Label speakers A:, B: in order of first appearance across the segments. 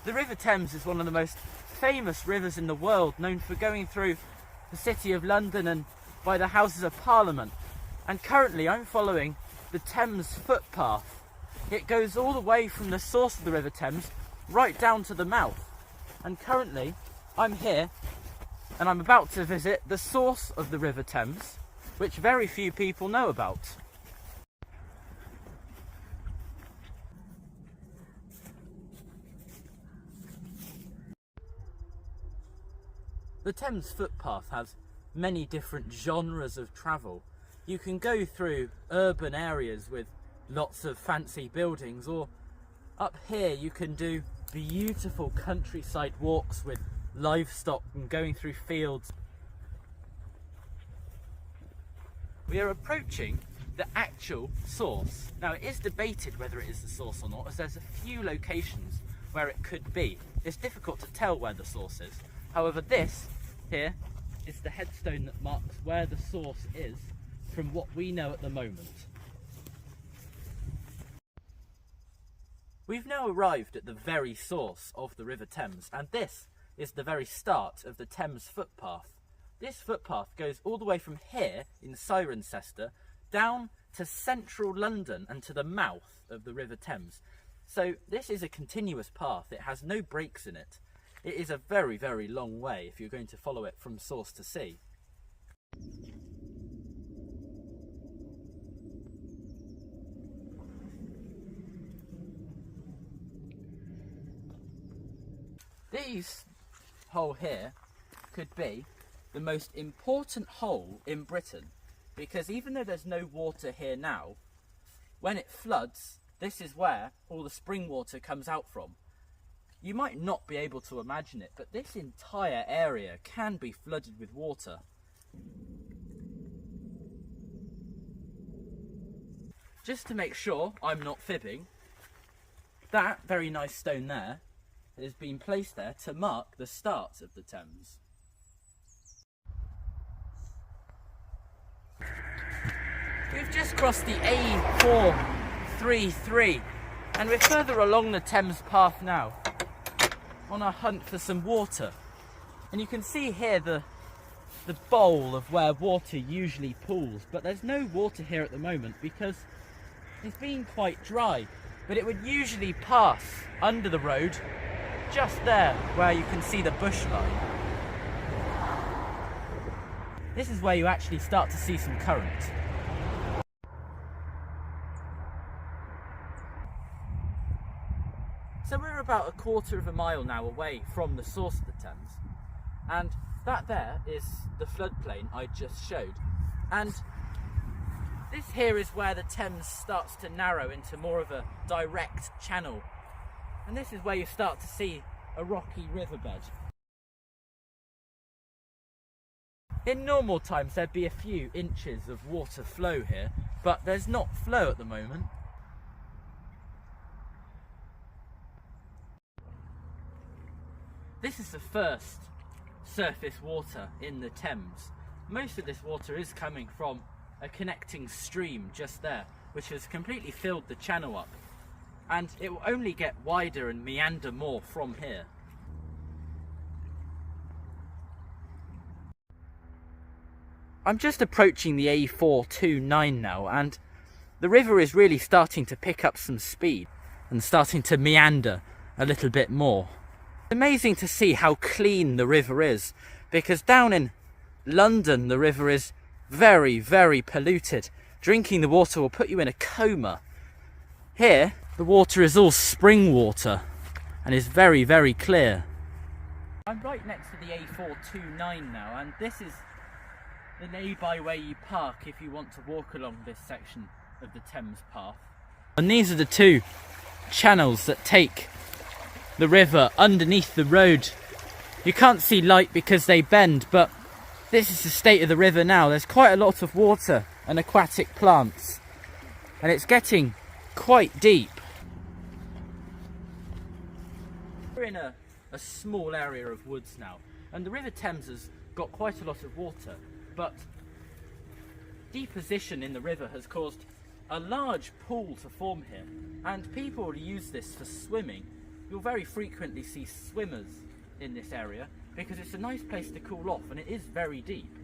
A: The River Thames is one of the most famous rivers in the world, known for going through the City of London and by the Houses of Parliament. And currently I'm following the Thames footpath. It goes all the way from the source of the River Thames right down to the mouth. And currently I'm here and I'm about to visit the source of the River Thames, which very few people know about. The Thames footpath has many different genres of travel. You can go through urban areas with lots of fancy buildings, or up here you can do beautiful countryside walks with livestock and going through fields. We are approaching the actual source. Now, it is debated whether it is the source or not, as there's a few locations where it could be. It's difficult to tell where the source is. However, this here is the headstone that marks where the source is from what we know at the moment. We've now arrived at the very source of the River Thames, and this is the very start of the Thames footpath. This footpath goes all the way from here in Cirencester down to central London and to the mouth of the River Thames. So this is a continuous path. It has no breaks in it. It is a very, very long way if you're going to follow it from source to sea. This hole here could be the most important hole in Britain, because even though there's no water here now, when it floods, this is where all the spring water comes out from. You might not be able to imagine it, but this entire area can be flooded with water. Just to make sure I'm not fibbing, that very nice stone there has been placed there to mark the start of the Thames. We've just crossed the A433 and we're further along the Thames path now, on our hunt for some water. And you can see here the bowl of where water usually pools, but there's no water here at the moment because it's been quite dry. But it would usually pass under the road, just there where you can see the bush line. This is where you actually start to see some current. So we're about a quarter of a mile now away from the source of the Thames, and that there is the floodplain I just showed, and this here is where the Thames starts to narrow into more of a direct channel, and this is where you start to see a rocky riverbed. In normal times there'd be a few inches of water flow here, but there's not flow at the moment. This is the first surface water in the Thames. Most of this water is coming from a connecting stream just there, which has completely filled the channel up, and it will only get wider and meander more from here. I'm just approaching the A429 now, and the river is really starting to pick up some speed and starting to meander a little bit more. It's amazing to see how clean the river is, because down in London the river is very, very polluted. Drinking the water will put you in a coma. Here the water is all spring water and is very, very clear. I'm right next to the A429 now, and this is the nearby way you park if you want to walk along this section of the Thames path. And these are the two channels that take the river underneath the road. You can't see light because they bend, but this is the state of the river now. There's quite a lot of water and aquatic plants, and it's getting quite deep. We're in a small area of woods now, and the River Thames has got quite a lot of water, but deposition in the river has caused a large pool to form here, and people use this for swimming, you'll very frequently see swimmers in this area because it's a nice place to cool off and it is very deep.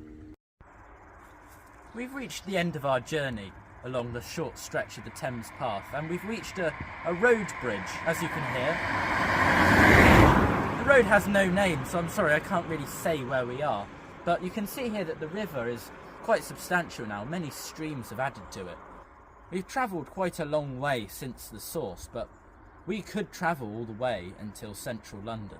A: We've reached the end of our journey along the short stretch of the Thames path, and we've reached a road bridge, as you can hear. The road has no name, so I'm sorry I can't really say where we are, but you can see here that the river is quite substantial now. Many streams have added to it. We've travelled quite a long way since the source, but we could travel all the way until central London.